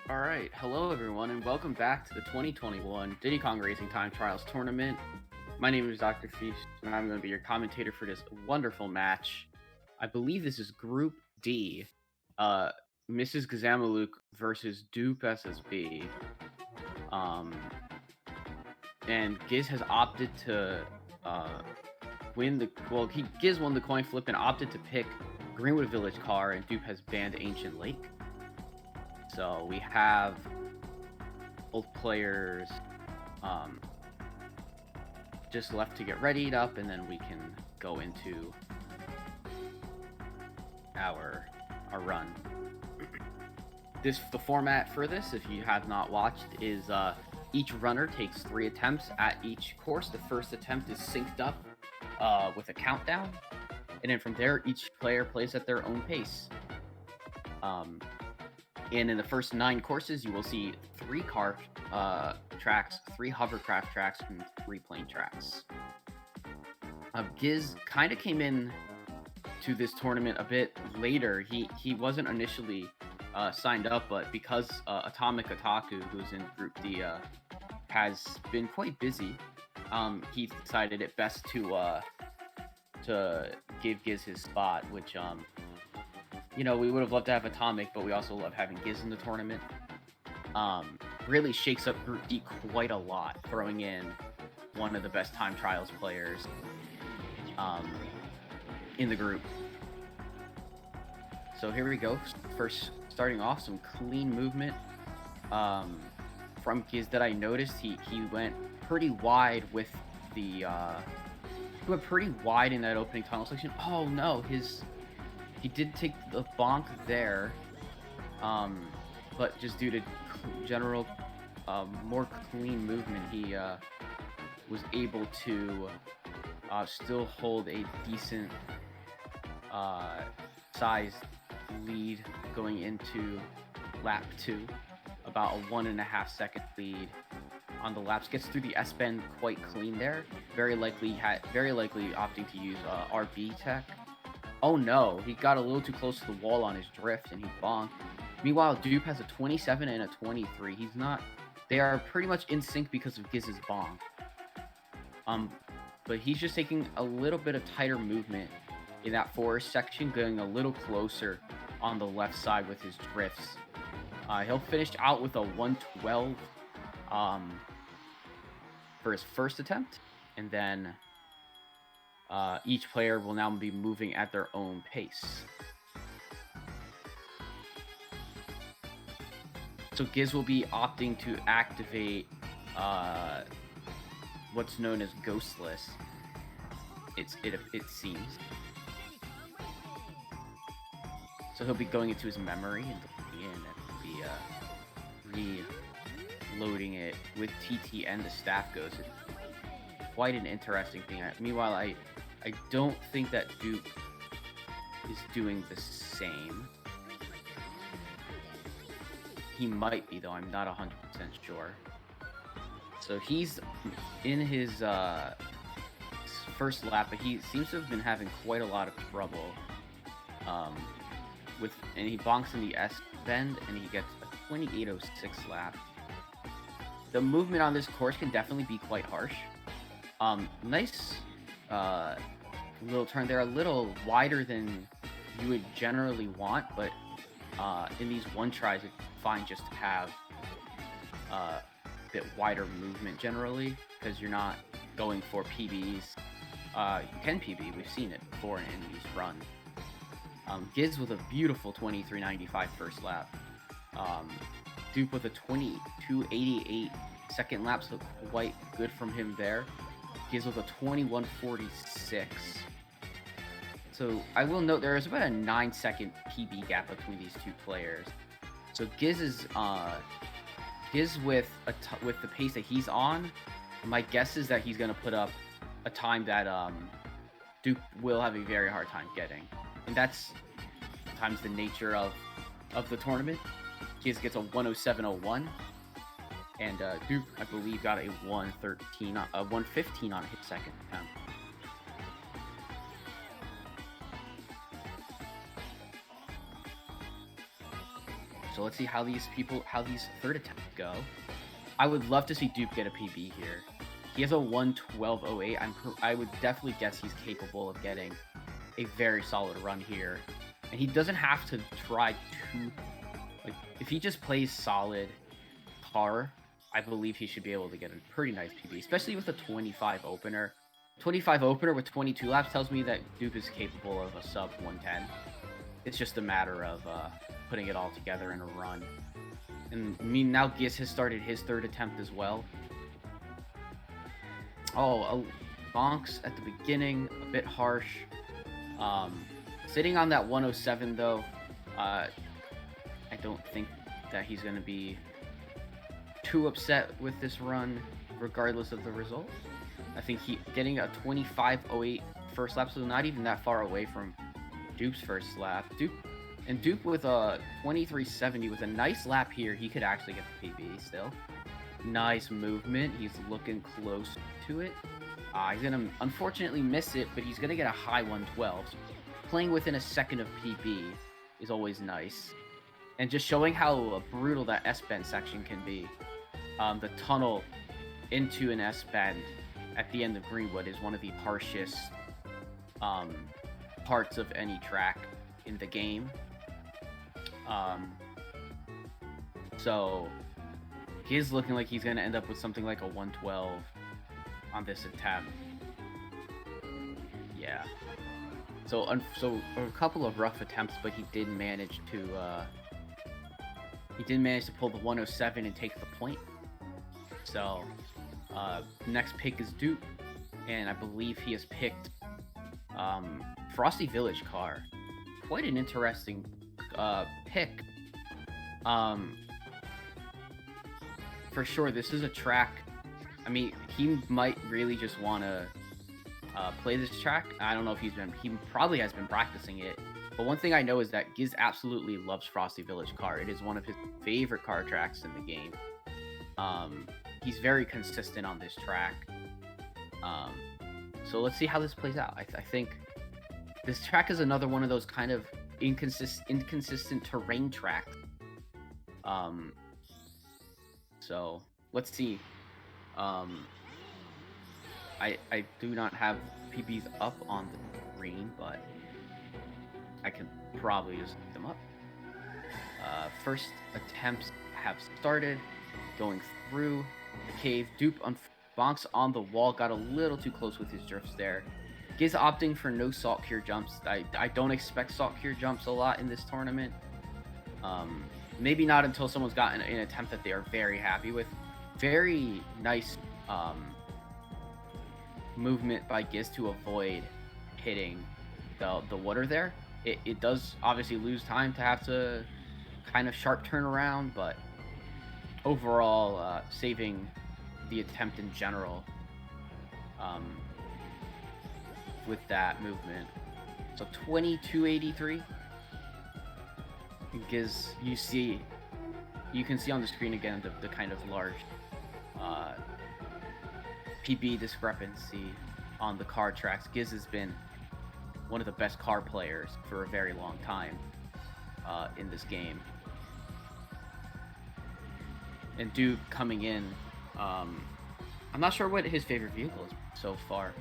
Alright, hello everyone, and welcome back to the 2021 Diddy Kong Racing Time Trials Tournament. My name is Dr. Feast, and I'm going to be your commentator for this wonderful match. I believe this is Group D, MrsGizamaluke versus DoopSSB. And Giz has opted to Giz won the coin flip and opted to pick Greenwood Village car, and Doop has banned Ancient Lake. So we have both players just left to get readied up, and then we can go into our run. The format for this, if you have not watched, is each runner takes 3 attempts at each course. The first attempt is synced up with a countdown, and then from there each player plays at their own pace. And in the first 9 courses, you will see 3 car tracks, 3 hovercraft tracks, and 3 plane tracks. Giz kind of came in to this tournament a bit later. He wasn't initially signed up, but because Atomic Otaku, who's in Group D, has been quite busy, he decided it best to give Giz his spot, which we would have loved to have Atomic, but we also love having Giz in the tournament. Really shakes up Group D quite a lot, throwing in one of the best time trials players in the group. So here we go. First, starting off, some clean movement from Giz that I noticed. He went pretty wide with the he went pretty wide in that opening tunnel section. Oh no, he did take the bonk there, but just due to general more clean movement, he was able to still hold a decent sized lead going into lap 2, about a 1.5 second lead on the laps. Gets through the S-bend quite clean there. Very likely opting to use RB tech. Oh no, he got a little too close to the wall on his drift and he bonked. Meanwhile, Doop has a 27 and a 23. They are pretty much in sync because of Giz's bonk. But he's just taking a little bit of tighter movement in that forest section, going a little closer on the left side with his drifts. He'll finish out with a 112 for his first attempt, and then each player will now be moving at their own pace. So Giz will be opting to activate what's known as Ghostless. It seems. So he'll be going into his memory and be reloading it with TT and the staff ghost. It's quite an interesting thing. Meanwhile, I don't think that Duke is doing the same. He might be, though. I'm not 100% sure. So he's in his first lap, but he seems to have been having quite a lot of trouble. And he bonks in the S bend, and he gets a 28.06 lap. The movement on this course can definitely be quite harsh. Nice little turn there, a little wider than you would generally want, but in these one tries, it's fine just to have a bit wider movement generally, because you're not going for PBs. You can PB, we've seen it before in enemies run. Giz with a beautiful 23.95 first lap. Dupe with a 22.88 second lap, so quite good from him there. Giz with a 21.46. So I will note there is about a 9-second PB gap between these two players. So Giz is Giz with the pace that he's on. My guess is that he's gonna put up a time that Duke will have a very hard time getting, and that's sometimes the nature of the tournament. Giz gets a 107.01, and Duke, I believe, got a 115 on his second attempt. So let's see how these third attempts go. I would love to see Dupe get a PB here. He has a 1:12.08. I would definitely guess he's capable of getting a very solid run here. And he doesn't have to try too... Like, if he just plays solid car, I believe he should be able to get a pretty nice PB, especially with a 25 opener. 25 opener with 22 laps tells me that Dupe is capable of a sub 110. It's just a matter of putting it all together in a run. And I mean, now Giz has started his third attempt as well. Oh, bonks at the beginning, a bit harsh. Sitting on that 107 though, I don't think that he's going to be too upset with this run, regardless of the result. I think getting a 25.08 first lap, so not even that far away from Dupe's first lap. Dupe with a 23.70 with a nice lap here, he could actually get the PB still. Nice movement. He's looking close to it. He's going to unfortunately miss it, but he's going to get a high 112. So playing within a second of PB is always nice. And just showing how brutal that S-bend section can be. The tunnel into an S-bend at the end of Greenwood is one of the harshest parts of any track in the game. So he is looking like he's going to end up with something like a 112 on this attempt. Yeah. So a couple of rough attempts, but he did manage to pull the 107 and take the point. So next pick is Dupe, and I believe he has picked Frosty Village car. Quite an interesting pick. For sure, this is a track. I mean, he might really just want to play this track. I don't know if he probably has been practicing it. But one thing I know is that Giz absolutely loves Frosty Village car. It is one of his favorite car tracks in the game. He's very consistent on this track. So let's see how this plays out. I think this track is another one of those kind of inconsistent terrain tracks. So let's see. I do not have PBs up on the screen, but I can probably just look them up. First attempts have started. Going through the cave. Dupe bonks on the wall. Got a little too close with his drifts there. Giz opting for no salt cure jumps. I don't expect salt cure jumps a lot in this tournament. Maybe not until someone's gotten an attempt that they are very happy with. Very nice movement by Giz to avoid hitting the water there. It does obviously lose time to have to kind of sharp turn around, but overall saving the attempt in general with that movement. So 22.83. Giz, you can see on the screen again the kind of large PB discrepancy on the car tracks. Giz has been one of the best car players for a very long time in this game. And Dupe coming in, I'm not sure what his favorite vehicle is so far,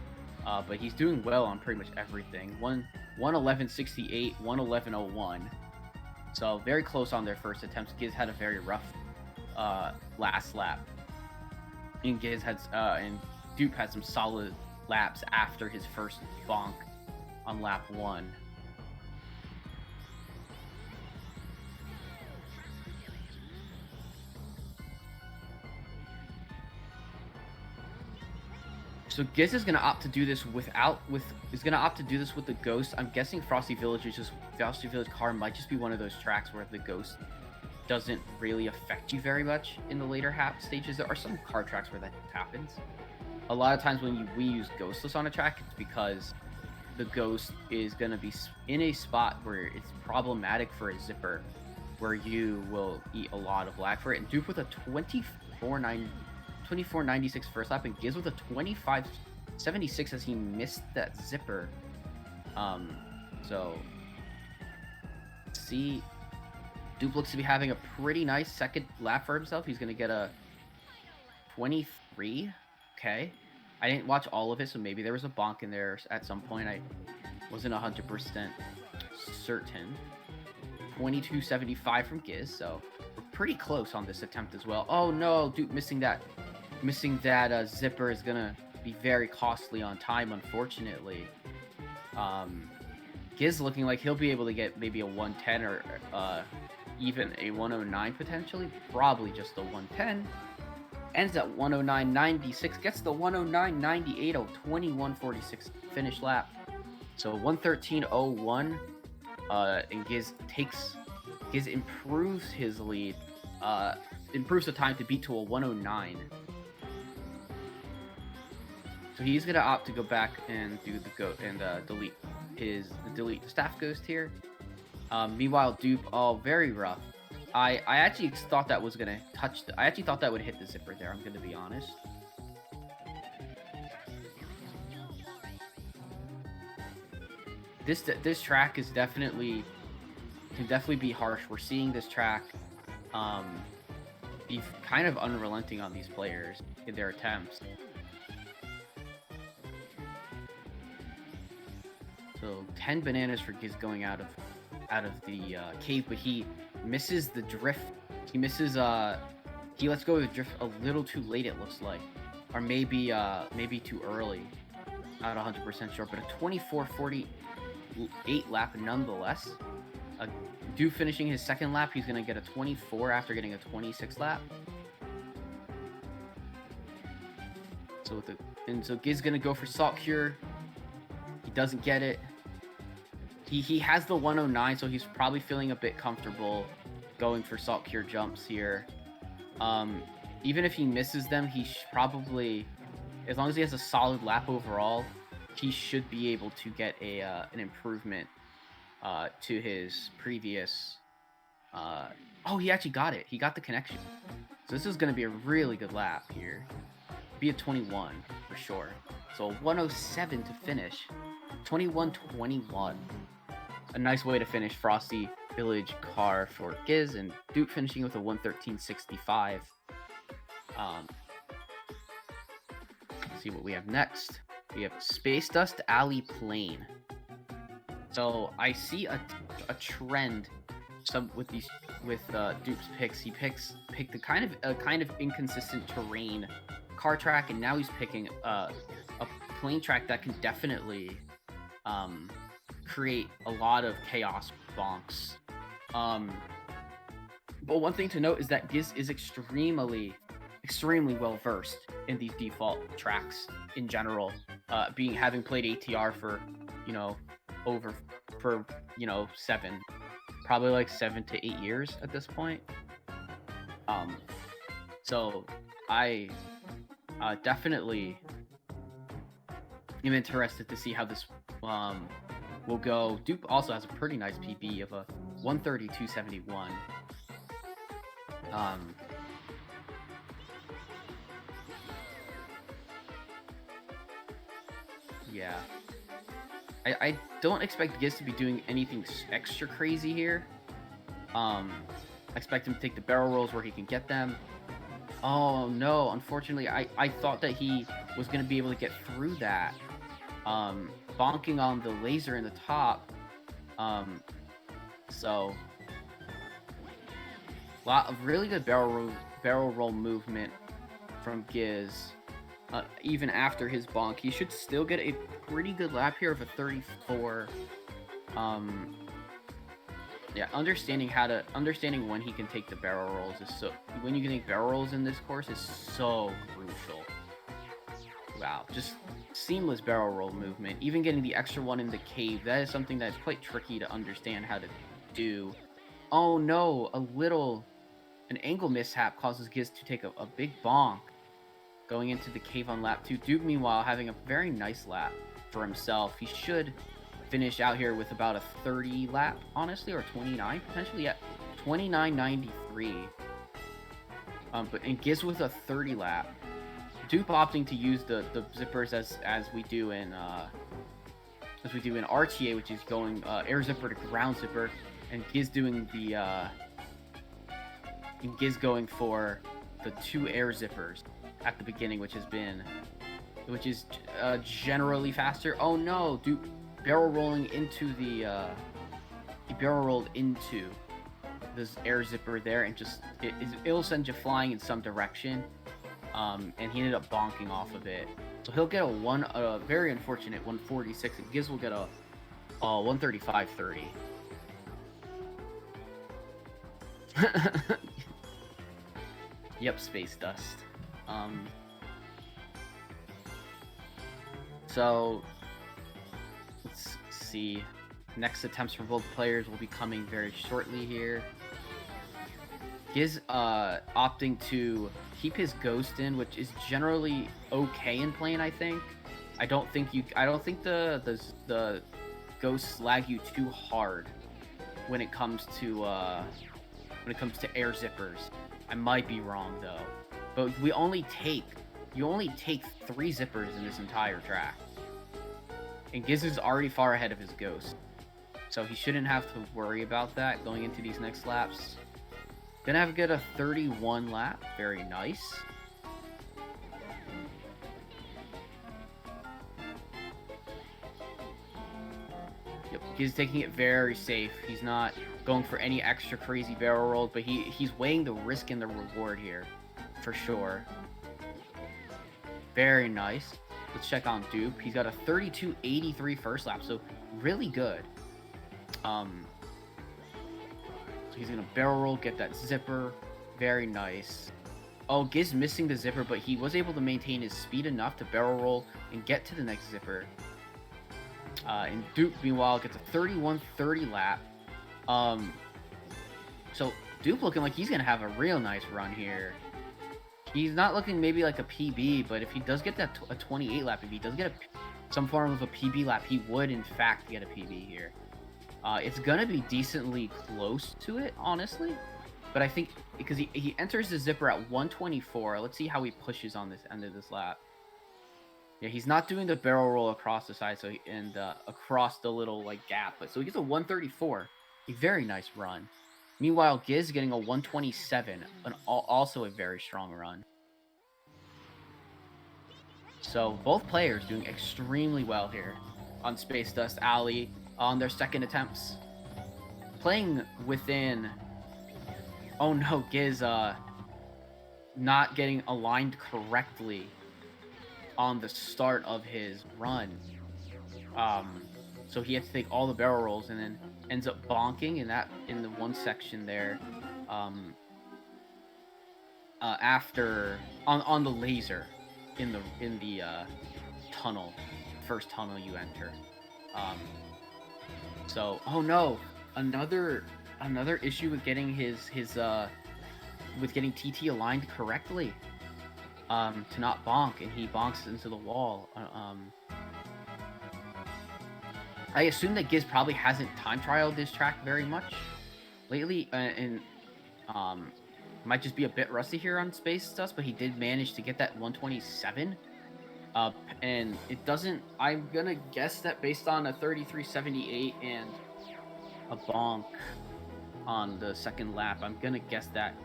but he's doing well on pretty much everything. 111.68, 111.01. So very close on their first attempts. Giz had a very rough last lap. And Dupe had some solid laps after his first bonk on lap 1. So Giz is gonna opt to do this with the Ghost. I'm guessing Frosty Village car might just be one of those tracks where the Ghost doesn't really affect you very much in the later stages. There are some car tracks where that happens. A lot of times when we use Ghostless on a track, it's because the Ghost is gonna be in a spot where it's problematic for a zipper, where you will eat a lot of lag for it. And Dupe with a 24.96 first lap, and Giz with a 25.76 as he missed that zipper. So see Dupe looks to be having a pretty nice second lap for himself. He's going to get a 23. Okay. I didn't watch all of it, so maybe there was a bonk in there at some point. I wasn't 100% certain. 22.75 from Giz, so we're pretty close on this attempt as well. Oh no, Dupe missing that zipper is going to be very costly on time, unfortunately. Giz looking like he'll be able to get maybe a 110 or even a 109 potentially. Probably just a 110. Ends at 109.96. Gets the 109.98. 21.46 finish lap. So 113.01. And Giz improves his lead. Improves the time to beat to a 109. So he's gonna opt to go back and do the delete the staff ghost here. Meanwhile, Dupe, very rough. I actually thought that was gonna I actually thought that would hit the zipper there. I'm gonna be honest. This track is can definitely be harsh. We're seeing this track be kind of unrelenting on these players in their attempts. So 10 bananas for Giz going out of the cave, but he misses the drift. He misses he lets go of the drift a little too late, it looks like, or maybe too early. Not 100% sure, but a 24.48 lap nonetheless. Dupe finishing his second lap, he's gonna get a 24 after getting a 26 lap. So Giz gonna go for Salt Cure. He doesn't get it. He has the 109, so he's probably feeling a bit comfortable going for Salt Cure jumps here. Even if he misses them, he probably, as long as he has a solid lap overall, he should be able to get an improvement to his previous. Oh, he actually got it. He got the connection. So this is going to be a really good lap here. Be a 21 for sure. So 107 to finish. 21.21. A nice way to finish Frosty Village car for Giz, and Dupe finishing with a 113.65. Let's see what we have next. We have Space Dust Alley Plane. So I see a trend with Dupe's picks. He picked a kind of inconsistent terrain car track, and now he's picking a plane track that can definitely create a lot of chaos bonks. But one thing to note is that Giz is extremely well versed in these default tracks in general. Having played ATR for probably like 7 to 8 years at this point. So I definitely am interested to see how this will go. Dupe also has a pretty nice PB of a 132.71. Yeah. I don't expect Giz to be doing anything extra crazy here. I expect him to take the barrel rolls where he can get them. Oh no, unfortunately, I thought that he was going to be able to get through that. Bonking on the laser in the top. So a lot of really good barrel roll movement from Giz. Even after his bonk, he should still get a pretty good lap here of a 34. Yeah, understanding when he can take the barrel rolls when you can take barrel rolls in this course is so crucial. Wow, just seamless barrel roll movement. Even getting the extra one in the cave, that is something that is quite tricky to understand how to do. Oh no, an angle mishap causes Giz to take a big bonk going into the cave on lap 2. Dupe, meanwhile, having a very nice lap for himself. He should finish out here with about a 30 lap, honestly, or 29, potentially at 29.93. And Giz with a 30 lap. Dupe opting to use the zippers as we do in RTA, which is going air zipper to ground zipper, and Giz doing the And Giz going for the 2 air zippers at the beginning, which is generally faster. Oh no, dude, barrel rolling into the he barrel rolled into this air zipper there, and just it'll send you flying in some direction. And he ended up bonking off of it. So he'll get a very unfortunate 146, and Giz will get a 135.30. Yep, space dust. So let's see. Next attempts from both players will be coming very shortly here. Giz opting to keep his ghost in, which is generally okay in plane, I think. I don't think the ghosts lag you too hard when it comes to air zippers. I might be wrong though. But you only take 3 zippers in this entire track. And Giz is already far ahead of his ghost. So he shouldn't have to worry about that going into these next laps. Gonna have to get a 31 lap. Very nice. Yep, he's taking it very safe. He's not going for any extra crazy barrel rolls, but he's weighing the risk and the reward here, for sure. Very nice. Let's check on Doop. He's got a 32.83 first lap, so really good. So he's gonna barrel roll, get that zipper. Very nice. Oh, Giz missing the zipper, but he was able to maintain his speed enough to barrel roll and get to the next zipper. And Doop, meanwhile, gets a 31.30 lap. So Doop looking like he's gonna have a real nice run here. He's not looking maybe like a PB, but if he does get that a 28 lap, if he does get some form of a PB lap, he would in fact get a PB here. It's gonna be decently close to it, honestly. But I think because he enters the zipper at 124. Let's see how he pushes on this end of this lap. Yeah, he's not doing the barrel roll across the side, so across the little like gap. But so he gets a 134. A very nice run. Meanwhile, Giz getting a 127, also a very strong run. So both players doing extremely well here on Space Dust Alley on their second attempts. Playing within... Oh no, Giz not getting aligned correctly on the start of his run. So he had to take all the barrel rolls and then ends up bonking in the one section there. After on the laser in the tunnel, first tunnel you enter. So oh no, another issue with getting with getting TT aligned correctly. To not bonk, and he bonks into the wall. I assume that Giz probably hasn't time trialed this track very much lately, and might just be a bit rusty here on Space Dust, but he did manage to get that 127. And it doesn't... I'm gonna guess that based on a 33.78 and a bonk on the second lap, I'm gonna guess that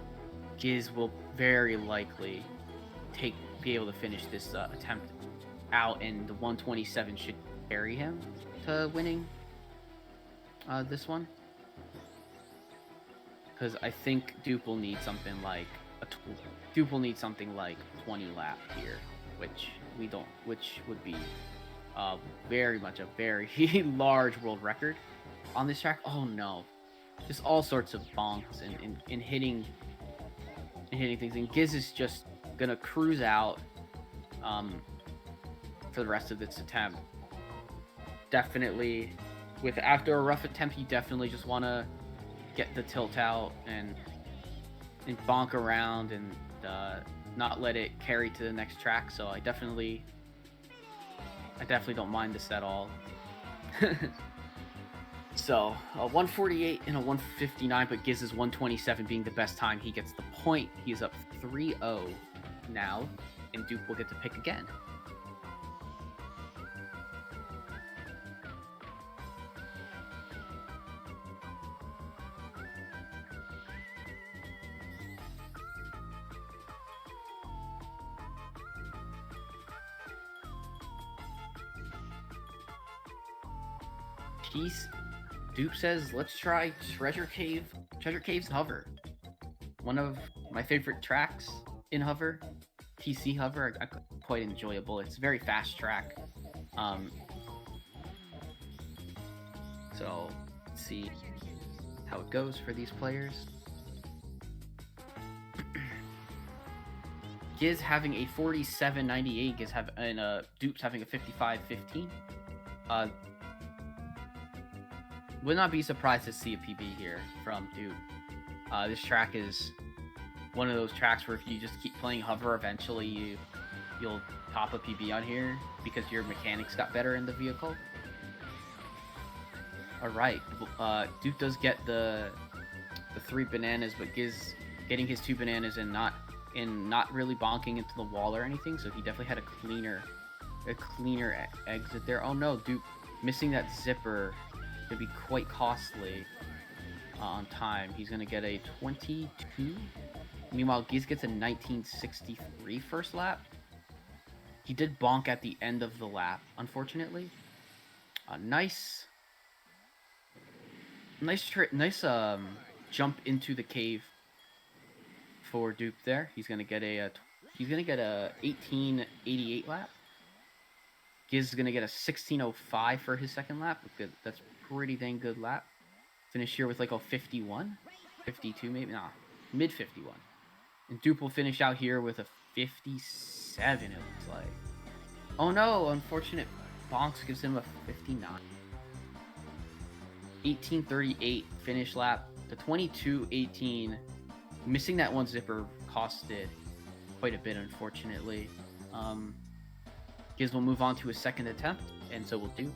Giz will very likely be able to finish this attempt out, and the 127 should carry him to winning this one. Because I think Doop will need something like 20 lap here, which would be very much a very large world record on this track. Oh no, just all sorts of bonks and hitting things, and Giz is just gonna cruise out for the rest of this attempt. Definitely, after a rough attempt, you definitely just want to get the tilt out and bonk around and not let it carry to the next track. So I definitely don't mind this at all. So a 148 and a 159, but Giz's 127 being the best time, he gets the point. He's up 3-0 now, and Doop will get to pick again. Dupe says, let's try Treasure Cave's Hover. One of my favorite tracks in Hover. TC Hover, quite enjoyable. It's a very fast track. So, let's see how it goes for these players. Giz having a 47.98, and Dupe's having a 55.15. Would not be surprised to see a PB here from Dupe. This track is one of those tracks where if you just keep playing Hover, eventually you'll top a PB on here because your mechanics got better in the vehicle. Alright, Dupe does get the 3 bananas, but Giz getting his 2 bananas and not really bonking into the wall or anything, so he definitely had a cleaner exit there. Oh no, Dupe missing that zipper could be quite costly on time. He's gonna get a 22. Meanwhile, Giz gets a 1963 first lap. He did bonk at the end of the lap, unfortunately. Nice jump into the cave for Dupe there. He's gonna get a 1888 lap. Giz is gonna get a 1605 for his second lap. That's pretty dang good lap. Finish here with like a 51, 52 maybe, nah, mid 51. And Dupe will finish out here with a 57. It looks like. Oh no, unfortunate bonks gives him a 59. 1838 finish lap. The 2218, missing that one zipper costed quite a bit, unfortunately. Giz will move on to his second attempt, and so will Dupe,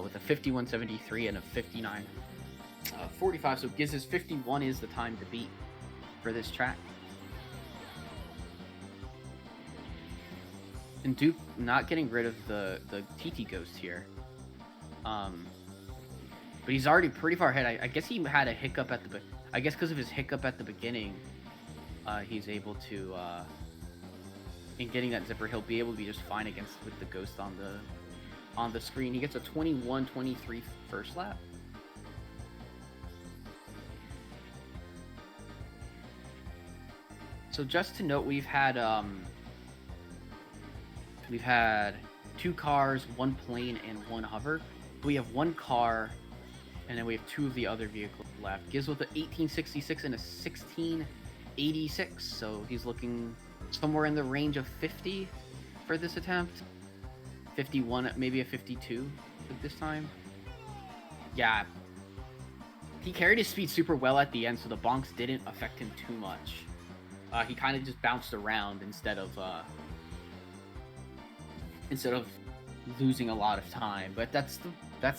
with a 51.73 and a 59.45. So Giz's 51 is the time to beat for this track. And Dupe not getting rid of the TT Ghost here. But he's already pretty far ahead. I guess he had a hiccup at the... I guess because of his hiccup at the beginning, he's able to... in getting that zipper, he'll be able to be just fine with the Ghost on the screen. He gets a 21.23 first lap. So just to note, we've had 2 cars, 1 plane, and 1 hover. We have 1 car, and then we have 2 of the other vehicles left. Giz with an 1866 and a 1686, so he's looking somewhere in the range of 50 for this attempt. 51, maybe a 52 at this time. Yeah. He carried his speed super well at the end, so the bonks didn't affect him too much. He kind of just bounced around instead of losing a lot of time. But that's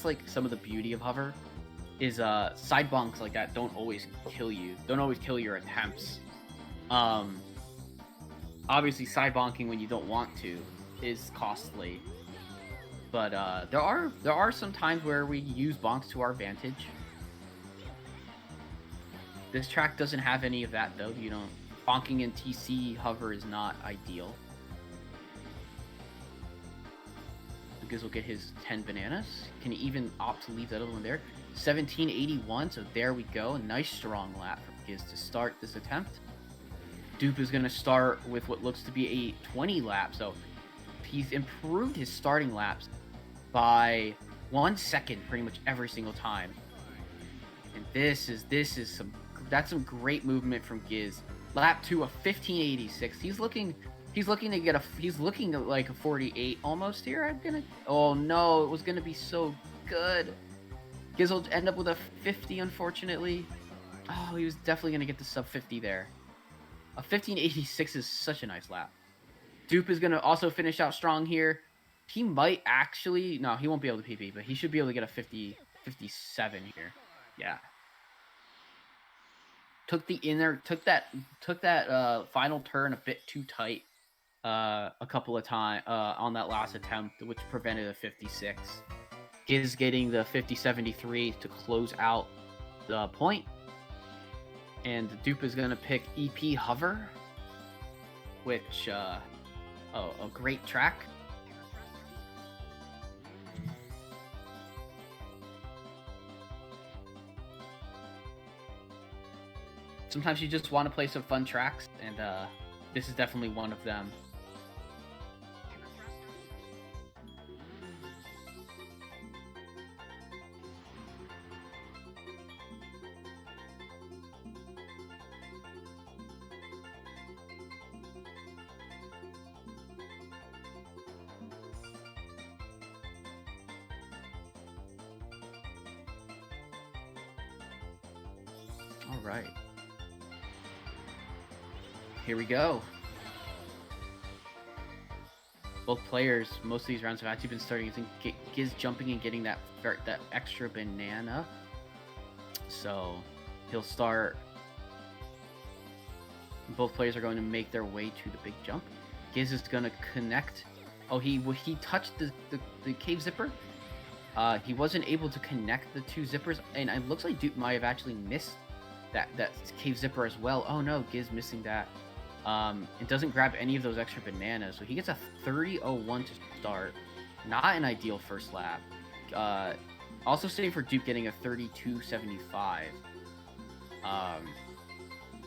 like some of the beauty of Hover, is side bonks like that don't always kill you. Don't always kill your attempts. Obviously side bonking when you don't want to is costly. But there are some times where we use bonks to our advantage. This track doesn't have any of that though. Bonking in TC Hover is not ideal. Giz will get his 10 bananas. Can he even opt to leave that other one there? 1781, so there we go. A nice strong lap from Giz to start this attempt. Dupe is going to start with what looks to be a 20 lap, so he's improved his starting laps by 1 second pretty much every single time. And that's some great movement from Giz. Lap 2, a 1586. He's looking like a 48 almost here. Oh no, it was gonna be so good. Giz will end up with a 50, unfortunately. Oh, he was definitely gonna get the sub 50 there. A 1586 is such a nice lap. Dupe is gonna also finish out strong here. He might actually, no, he won't be able to PB, but he should be able to get a 57 here. Yeah. Took that final turn a bit too tight a couple of times on that last attempt, which prevented a 56. Giz getting the 50.73 to close out the point. And Dupe is going to pick EP Hover, which, a great track. Sometimes you just want to play some fun tracks, and this is definitely one of them. All right. Here we go. Both players, most of these rounds have actually been starting using Giz jumping and getting that extra banana. So he'll start. Both players are going to make their way to the big jump. Giz is going to connect. Oh, he touched the cave zipper. He wasn't able to connect the two zippers, and it looks like Dupe might have actually missed that cave zipper as well. Oh no, Giz missing that. It doesn't grab any of those extra bananas, so he gets a 30.01 to start. Not an ideal first lap. Also sitting for Dupe getting a 32.75.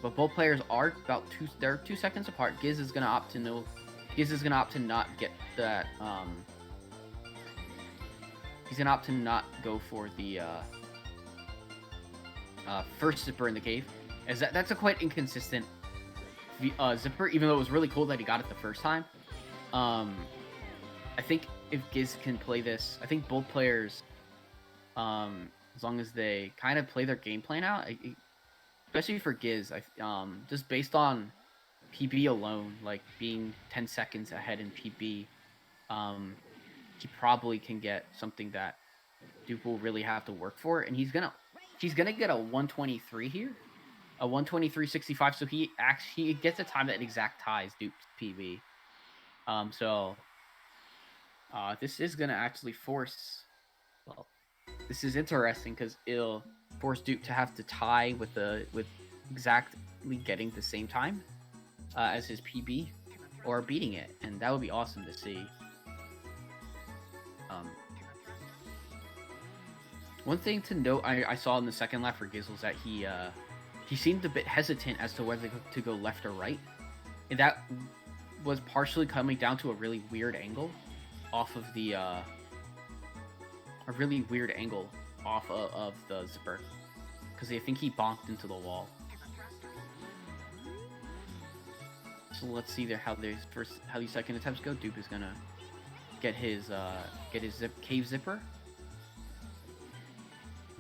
But both players are about they're 2 seconds apart. Giz is gonna opt to not get that. He's gonna opt to not go for the first zipper in the cave, as that's a quite inconsistent zipper, even though it was really cool that he got it the first time. I think if Giz can play this, I think both players, as long as they kind of play their game plan out, especially for Giz, just based on PB alone, like being 10 seconds ahead in PB, he probably can get something that Dupe will really have to work for, and he's gonna get a 123 here, a 123.65. So he gets a time that exact ties Dupe's PB. This is gonna actually force. Well, this is interesting because it'll force Dupe to have to tie with exactly getting the same time as his PB, or beating it, and that would be awesome to see. One thing to note, I saw in the second lap for Giz was that he seemed a bit hesitant as to whether to go left or right, and that was partially coming down to a really weird angle off of the of the zipper, because I think he bonked into the wall. So let's see how these second attempts go. Dupe is gonna get his cave zipper.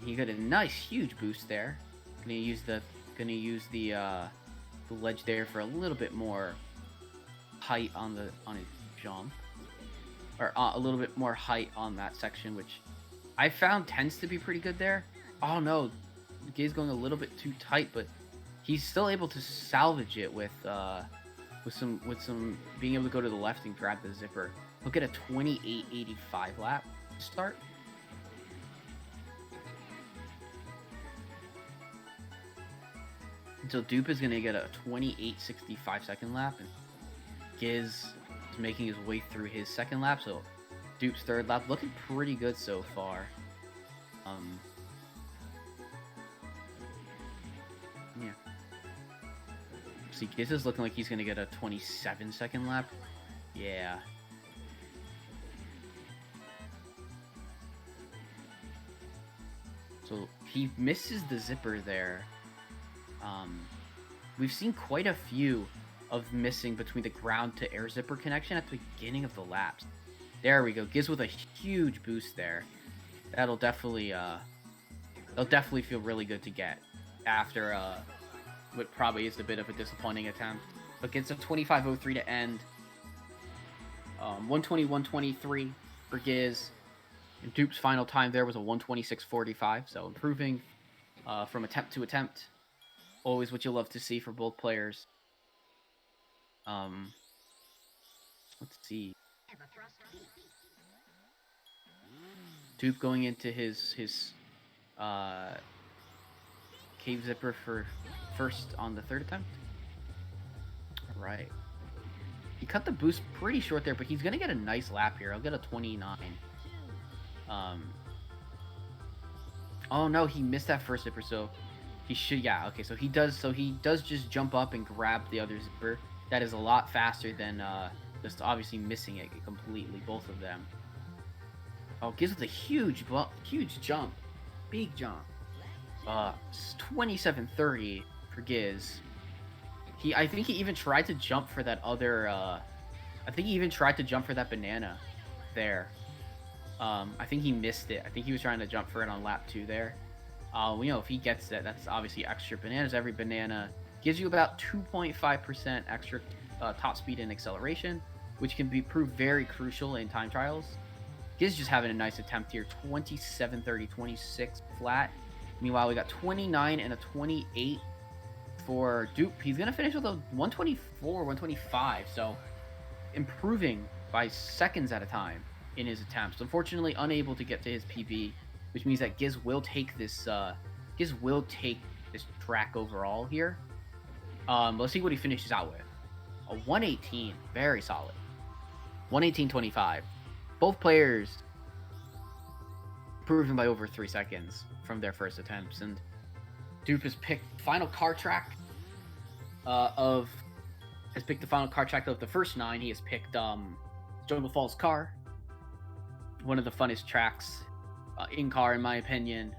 He got a nice huge boost there. Gonna use the ledge there for a little bit more height on his jump, or a little bit more height on that section, which I found tends to be pretty good there. Oh no, Giz going a little bit too tight, but he's still able to salvage it with some being able to go to the left and grab the zipper. He'll get a 28.85 lap to start. So Dupe is going to get a 28.65 second lap, and Giz is making his way through his second lap, so Dupe's third lap looking pretty good so far. Yeah. See, Giz is looking like he's going to get a 27 second lap. Yeah. So he misses the zipper there. We've seen quite a few of missing between the ground to air zipper connection at the beginning of the laps. There we go. Giz with a huge boost there. That'll definitely feel really good to get after what probably is a bit of a disappointing attempt. But gets a 25.03 to end. 120.123 for Giz. And Dupe's final time there was a 126.45, so improving from attempt to attempt. Always what you love to see for both players. Let's see. Dupe going into his cave zipper for first on the third attempt. All right. He cut the boost pretty short there, but he's gonna get a nice lap here. I'll get a 29. Oh no, he missed that first zipper, so He should, yeah, okay, so he does just jump up and grab the other zipper. That is a lot faster than just obviously missing it completely, both of them. Oh, gives us a huge jump. Big jump. 2730 for Giz. I think he even tried to jump for that other I think he even tried to jump for that banana there. I think he missed it. I think he was trying to jump for it on lap 2 there. You know, if he gets that, that's obviously extra bananas. Every banana gives you about 2.5% extra top speed and acceleration, which can prove very crucial in time trials. Giz just having a nice attempt here. 27-30, 26 flat. Meanwhile, we got 29 and a 28 for Doop. He's going to finish with a 124, 125. So improving by seconds at a time in his attempts. Unfortunately, unable to get to his PB, which means that Giz will take this track overall here. Let's see what he finishes out with. A 118, very solid. 118.25. Both players improving by over 3 seconds from their first attempts, and Doop has picked the final car track of the first 9. He has picked Jungle Falls Car, one of the funnest tracks in car, in my opinion.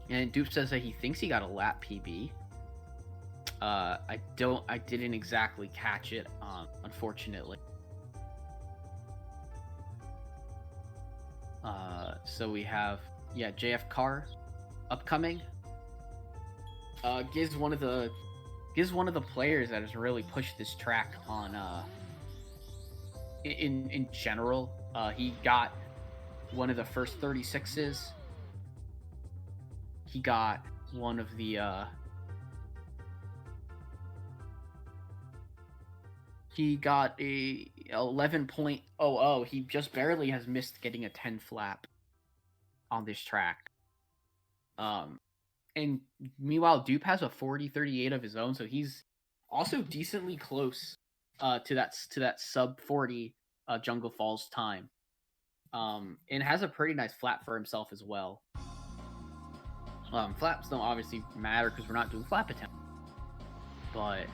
And Doop says that he thinks he got a lap PB. I didn't exactly catch it, unfortunately. So we have, JF Car upcoming. Giz one of the players that has really pushed this track on in general. He got one of the first 36s. He got one of the he got a 11.00. He just barely has missed getting a 10 flap on this track. And meanwhile, Doop has a 40.38 of his own, so he's also decently close to that sub 40 Jungle Falls time. And has a pretty nice flap for himself as well. Flaps don't obviously matter because we're not doing flap attempts. But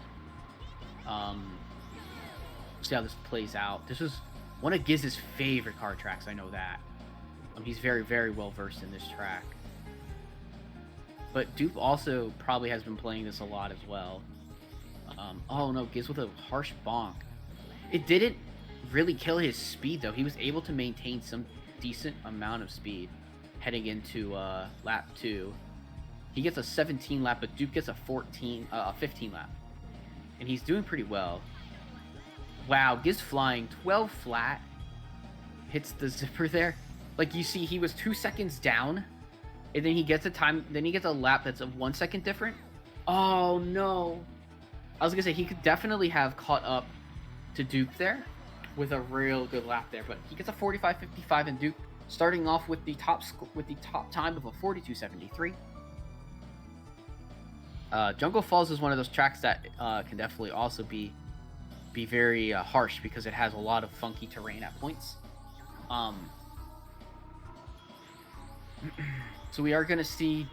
see how this plays out. This is one of Giz's favorite car tracks, I know that. He's very, very well versed in this track. But Doop also probably has been playing this a lot as well. Oh no, Giz with a harsh bonk. It didn't really kill his speed though. He was able to maintain some decent amount of speed heading into lap 2. He gets a 17 lap, but Doop gets a 15 lap. And he's doing pretty well. Wow, Giz flying 12 flat. Hits the zipper there. Like you see, he was 2 seconds down. And then he gets a lap that's of 1 second different. Oh no. I was gonna say he could definitely have caught up to Doop there with a real good lap there, but he gets a 45.55, and Doop starting off with the top time of a 42.73. Jungle Falls is one of those tracks that can definitely also be very harsh because it has a lot of funky terrain at points. So we are gonna see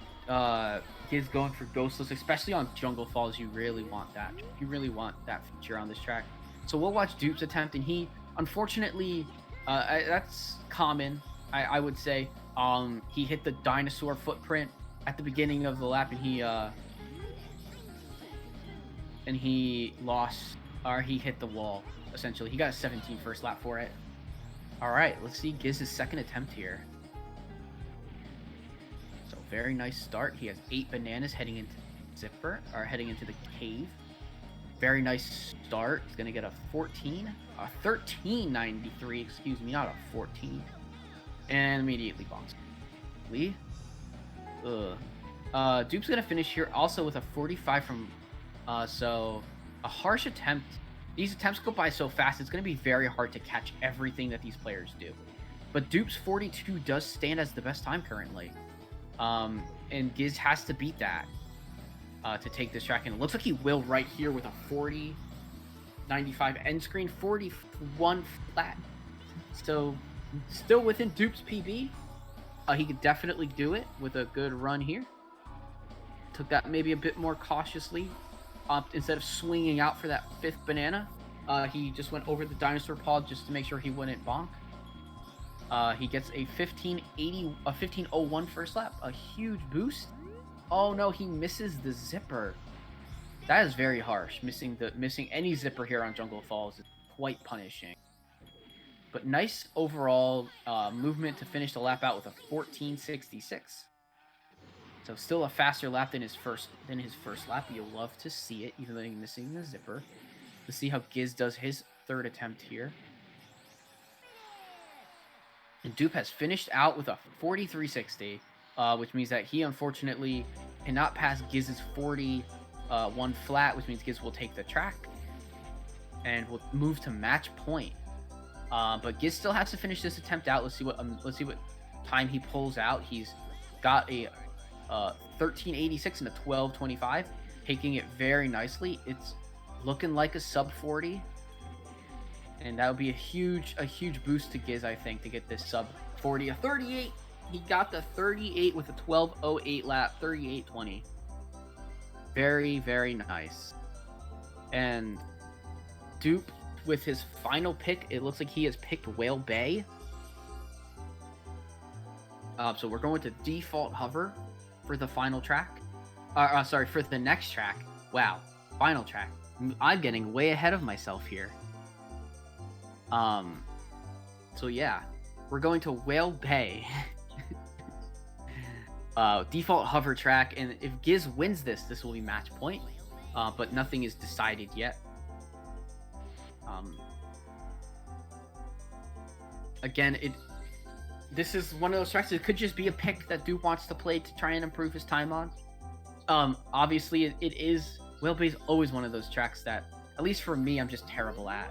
Giz going for ghostless, especially on Jungle Falls. You really want that. You really want that feature on this track. So we'll watch Doop's attempt, and he, unfortunately, that's common, I would say. He hit the dinosaur footprint at the beginning of the lap, and he lost, or he hit the wall, essentially. He got a 17 first lap for it. All right, let's see Giz's second attempt here. So very nice start. He has 8 bananas heading into the cave. Very nice start. He's gonna get a 13.93, excuse me, not a 14. And immediately bonks. Lee? Doop's gonna finish here also with a 45 from, so a harsh attempt. These attempts go by so fast, it's gonna be very hard to catch everything that these players do. But Doop's 42 does stand as the best time currently. And Giz has to beat that to take this track, and it looks like he will right here with a 40.95 end screen, 41 flat. So Still within Dupe's PB. He could definitely do it with a good run here. Took that maybe a bit more cautiously. Instead of swinging out for that 5th banana, he just went over the dinosaur paw just to make sure he wouldn't bonk. He gets a 1501 first lap, a huge boost. Oh no, he misses the zipper. That is very harsh. Missing any zipper here on Jungle Falls is quite punishing. But nice overall movement to finish the lap out with a 1466. So still a faster lap than his first lap. You'll love to see it, even though he's missing the zipper. Let's see how Giz does his 3rd attempt here. And Dupe has finished out with a 4360, which means that he unfortunately cannot pass Giz's 41 flat, which means Giz will take the track and will move to match point. But Giz still has to finish this attempt out. Let's see what time he pulls out. He's got a 1386 and a 1225, taking it very nicely. It's looking like a sub 40, and that would be a huge boost to Giz, I think, to get this sub 40. A 38. He got the 38 with a 1208 lap, 3820. Very, very nice. And Dupe, with his final pick, it looks like he has picked Whale Bay. So we're going to default hover for the final track. Sorry, for the next track. Wow, final track. I'm getting way ahead of myself here. So yeah, we're going to Whale Bay. Default hover track, and if Giz wins this will be match point. But nothing is decided yet. Again, this is one of those tracks that could just be a pick that Dupe wants to play to try and improve his time on. Obviously, it is. Whale Bay is always one of those tracks that, at least for me, I'm just terrible at.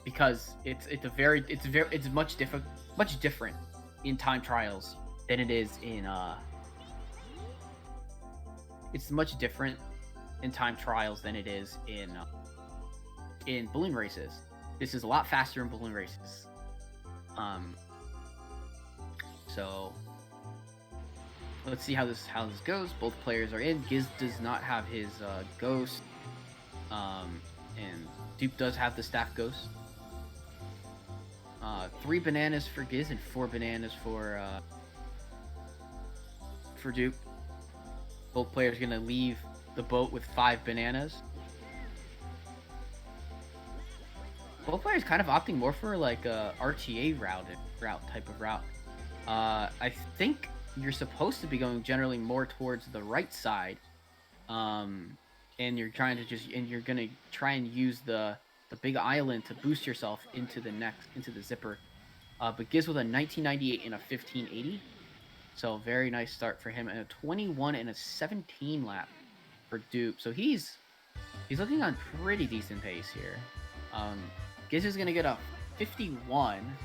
Because it's much different in time trials than it is in it's much different in time trials than it is in balloon races. This is a lot faster in balloon races. So let's see how this goes. Both players are in. Giz does not have his ghost, and Dupe does have the staff ghost. 3 bananas for Giz and 4 bananas for Dupe. Both players are gonna leave the boat with 5 bananas. Both players kind of opting more for like a RTA type of route. I think you're supposed to be going generally more towards the right side, and you're gonna try and use the big island to boost yourself into the zipper. But Giz with a 1998 and a 1580, so very nice start for him, and a 21 and a 17 lap for Dupe. So he's looking on pretty decent pace here. Giz is gonna get a 51.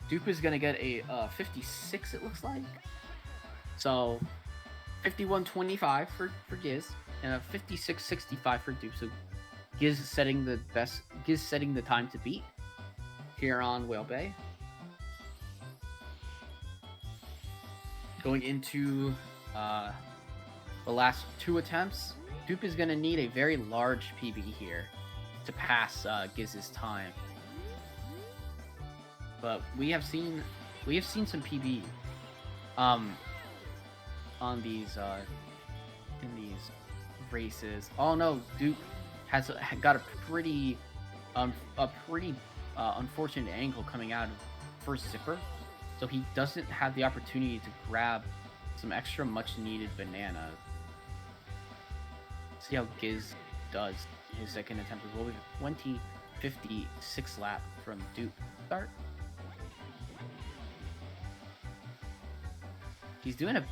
Dupe is gonna get a 56. It looks like. So 51.25 for Giz and a 56.65 for Dupe. So Giz setting the time to beat here on Whale Bay. Going into the last 2 attempts, Dupe is gonna need a very large PB here to pass Giz's time. But we have seen some PB on these in these races. Oh no, Dupe has got a pretty unfortunate angle coming out of first zipper, so he doesn't have the opportunity to grab some extra much needed bananas. See how Giz does his second attempt as well. We have 2056 lap from Dupe start. He's doing a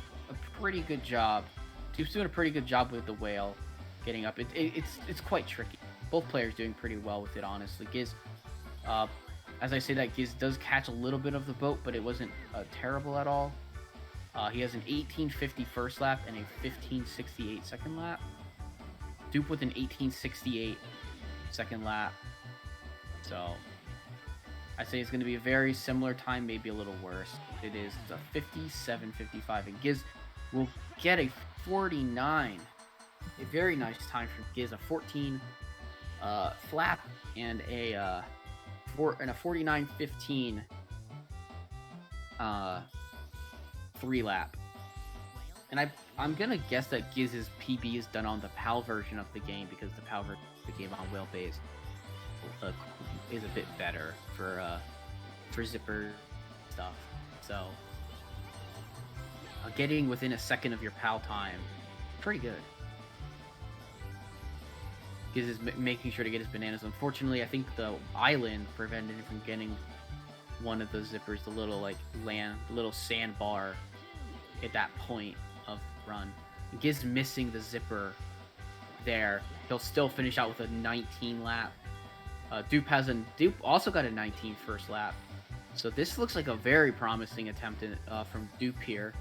pretty good job. Dupe's doing a pretty good job with the whale getting up. It's quite tricky. Both players doing pretty well with it, honestly. Giz, as I say that, Giz does catch a little bit of the boat, but it wasn't terrible at all. He has an 1850 first lap and a 1568 second lap. Dupe with an 1868 second lap. So I say it's going to be a very similar time, maybe a little worse. It is a 57-55, and Giz will get a 49. A very nice time for Giz, a 14 flap and a 49-15 3 lap. And I'm gonna guess that Giz's PB is done on the PAL version of the game because the PAL version of the game on wheelbase is a bit better for zipper stuff. So getting within a second of your PAL time, pretty good. Giz is making sure to get his bananas. Unfortunately, I think the island prevented him from getting one of those zippers, the little sandbar at that point of run. Giz missing the zipper there. He'll still finish out with a 19 lap. Doop also got a 19 first lap. So this looks like a very promising attempt from Doop here.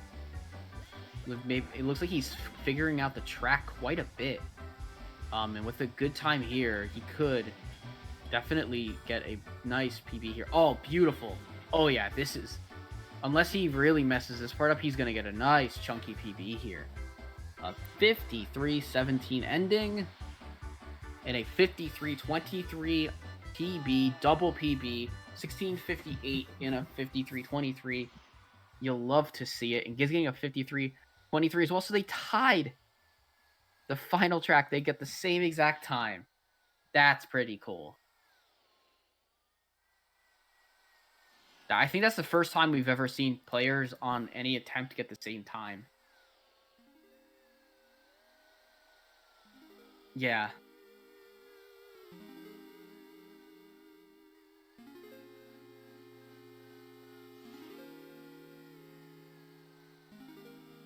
It looks like he's figuring out the track quite a bit. And with a good time here, he could definitely get a nice PB here. Oh, beautiful. Oh yeah, this is... Unless he really messes this part up, he's going to get a nice chunky PB here. A 53-17 ending. And a 53-23 PB, double PB. 16:58 in a 53-23. You'll love to see it. And Giz getting a 53-23 as well. So they tied the final track. They get the same exact time. That's pretty cool. I think that's the first time we've ever seen players on any attempt to get the same time. Yeah.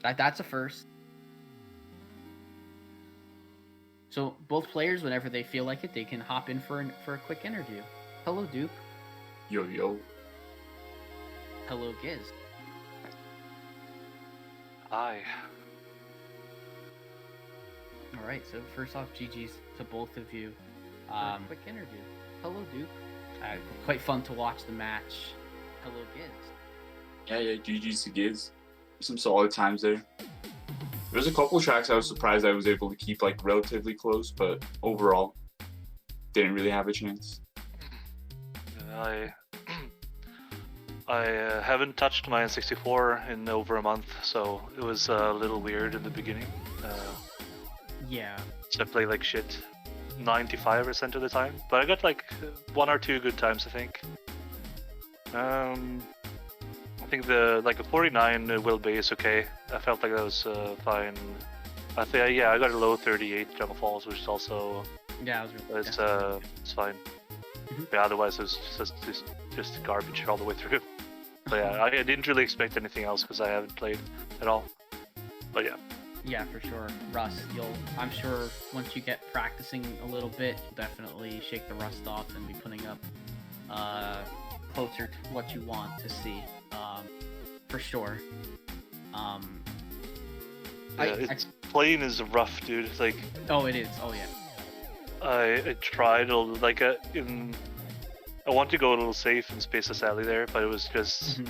That's a first. So both players, whenever they feel like it, they can hop in for a quick interview. Hello, Dupe. Yo, yo. Hello, Giz. Hi. All right. So first off, GG's to both of you. Quick interview. Hello, Dupe. Quite fun to watch the match. Hello, Giz. Yeah, GG's to Giz. Some solid times there. There's a couple tracks I was surprised I was able to keep like relatively close, but overall, didn't really have a chance. I haven't touched my N64 in over a month, so it was a little weird in the beginning. Yeah. So I play like shit 95% of the time, but I got like 1 or 2 good times, I think. I think a 49 wheelbase okay. I felt like that was fine. I think I got a low 38 jungle falls, which is also it's fine. Mm-hmm. Yeah, otherwise it was just garbage all the way through. But yeah, I didn't really expect anything else because I haven't played at all. But yeah. Yeah, for sure. Rust, I'm sure once you get practicing a little bit, you'll definitely shake the rust off and be putting up closer to what you want to see. For sure. Playing is rough, dude. Like. Oh, it is. Oh yeah. I tried I want to go a little safe in Spaceless Alley there, but it was just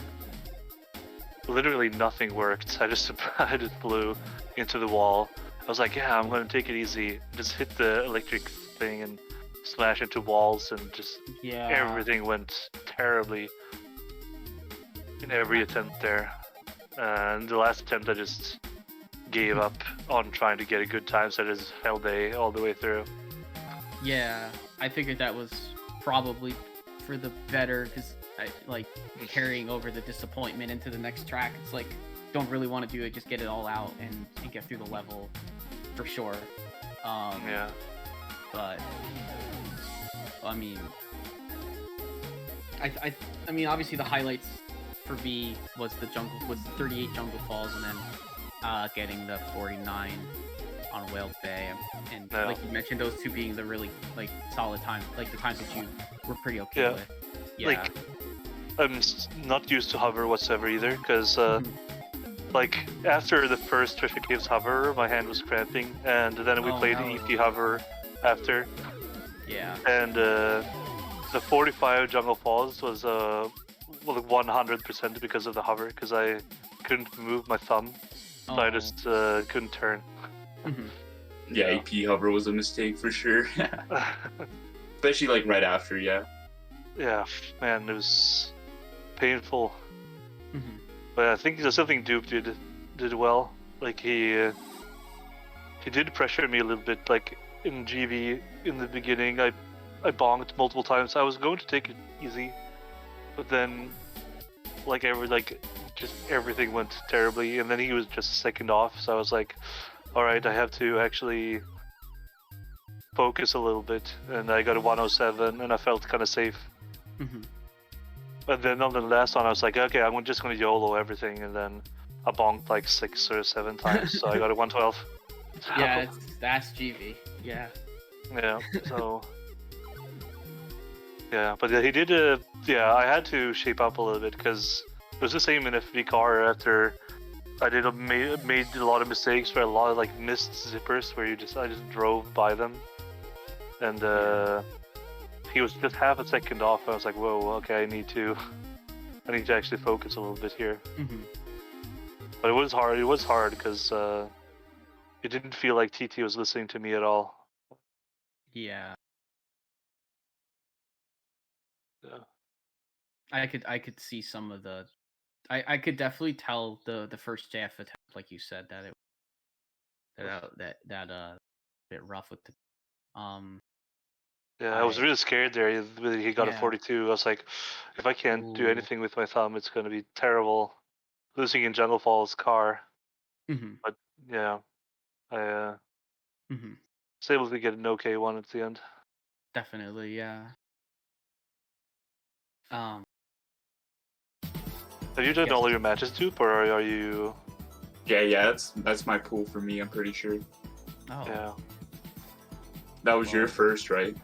literally nothing worked. I just blew into the wall. I was like, yeah, I'm gonna take it easy. Just hit the electric thing and smash into walls, and just everything went terribly in every attempt there. And the last attempt, I just gave up on trying to get a good time, so I just held A all the way through. Yeah, I figured that was probably for the better, because carrying over the disappointment into the next track, it's like, don't really want to do it, just get it all out and get through the level for sure. Yeah. But I mean, I mean, obviously the highlights for B was the 38 jungle falls, and then getting the 49 on Whale Bay, and like you mentioned, those two being the really solid times, like the times that you were pretty okay with. Yeah. Like, I'm not used to hover whatsoever either, because like after the first Thrifty Caves hover, my hand was cramping, and then we played EP hover after. Yeah. And the the 45 Jungle Falls was 100% because of the hover, because I couldn't move my thumb, so I just couldn't turn. Mhm. Yeah, AP hover was a mistake for sure. Especially like right after, yeah. Yeah, man, it was painful. Mhm. But I think there's something Dupe did well. Like he did pressure me a little bit. Like in GV in the beginning, I bonked multiple times. I was going to take it easy, but then just everything went terribly, and then he was just second off. So I was like, all right, I have to actually focus a little bit, and I got a 107, and I felt kind of safe. Mhm. But then on the last one, I was like, okay, I'm just gonna YOLO everything, and then I bonked like 6 or 7 times, so I got a 112. Yeah, that's GV. Yeah. Yeah, so yeah, but he did yeah, I had to shape up a little bit because it was the same in FV car after I made a lot of mistakes where a lot of like missed zippers where I just drove by them, and he was just half a second off. I was like, whoa, okay, I need to actually focus a little bit here. Mhm. But it was hard because it didn't feel like TT was listening to me at all. Yeah. Yeah. I could see some of the. I could definitely tell the first JF attempt, like you said, that bit rough with the Yeah, I was really scared there. He got a Yeah. 42. I was like, if I can't do Ooh. anything with my thumb, it's going to be terrible. Losing in Jungle Falls car. Mhm. But yeah, I Mhm. was able to get an okay one at the end. Definitely, yeah. Um. Have you done Yes. all your matches, Dupe, or are you? Yeah, that's my pool for me, I'm pretty sure. Oh. Yeah, That was your Well- first, right?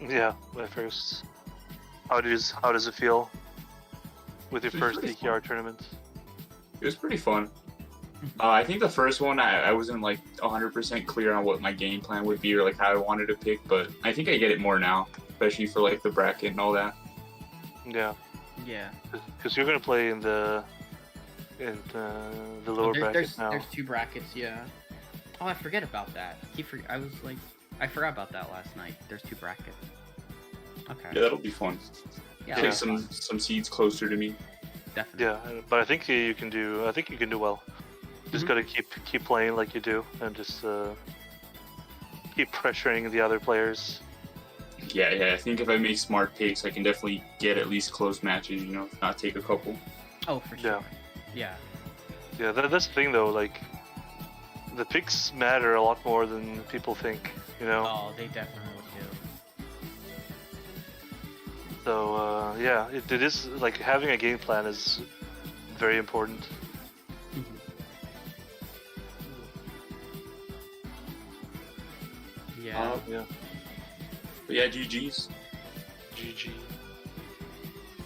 yeah, my first. How does it feel with your It's first pretty DKR tournament? It was pretty fun. I think the first one, I wasn't like 100% clear on what my game plan would be or like how I wanted to pick, but I think I get it more now, especially for like the bracket and all that. Yeah, Yeah. because you're gonna play in the lower bracket now. There's 2 brackets, yeah. Oh, I forget about that. I forgot about that last night. There's 2 brackets. Okay. Yeah, that'll be fun. Yeah. Take that'll be some seeds closer to me. fun. Definitely. Yeah, but I think you can do. I think you can do well. Just Mhm. gotta keep playing like you do, and just keep pressuring the other players. Yeah, I think if I make smart picks, I can definitely get at least close matches, if not take a couple. Oh, for sure. Yeah. Yeah, that's the thing though. Like, the picks matter a lot more than people think. Oh, they definitely do. So yeah, it is like having a game plan is very important. Mhm. Yeah. Yeah. But yeah, GG's. GG.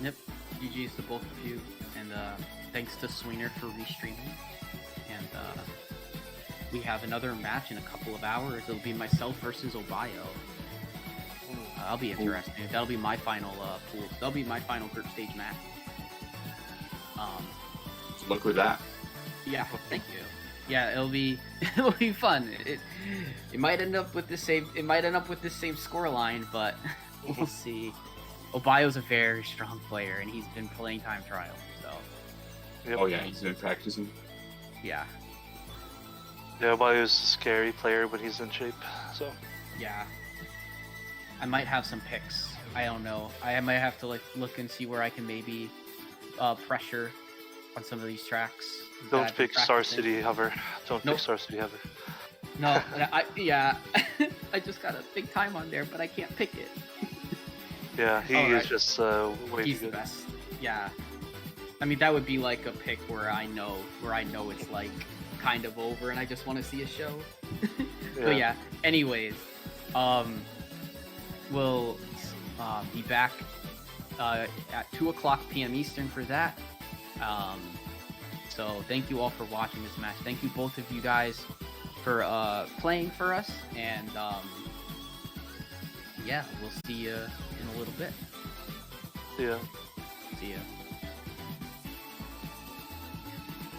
Yep. GG's to both of you, and thanks to Sweener for restreaming. And we have another match in a couple of hours. It'll be myself versus Obayo. That'll be interesting. That'll be my final pool. That'll be my final group stage match. Good luck with that. Yeah. Thank you. Yeah, it'll be fun. It might end up with the same. It might end up with the same scoreline, but we'll see. Obayo's a very strong player, and he's been playing time trial. So Yep. Oh yeah, he's been practicing. yeah. Yeah, Bayo's a scary player when he's in shape. So Yeah. I might have some picks. I don't know. I might have to look and see where I can maybe pressure on some of these tracks. that don't I've been pick Star practicing. City Hover. Don't Nope. pick Star City Hover. No, I just got a big time on there, but I can't pick it. Yeah, he Alright. is just way He's too the good. best. Yeah. I mean, that would be like a pick where I know it's like kind of over, and I just want to see a show. But yeah. Anyways, we'll be back at 2:00 p.m. Eastern for that. So thank you all for watching this match. Thank you both of you guys for playing for us, and yeah. yeah, we'll see you in a little bit. Yeah. See ya.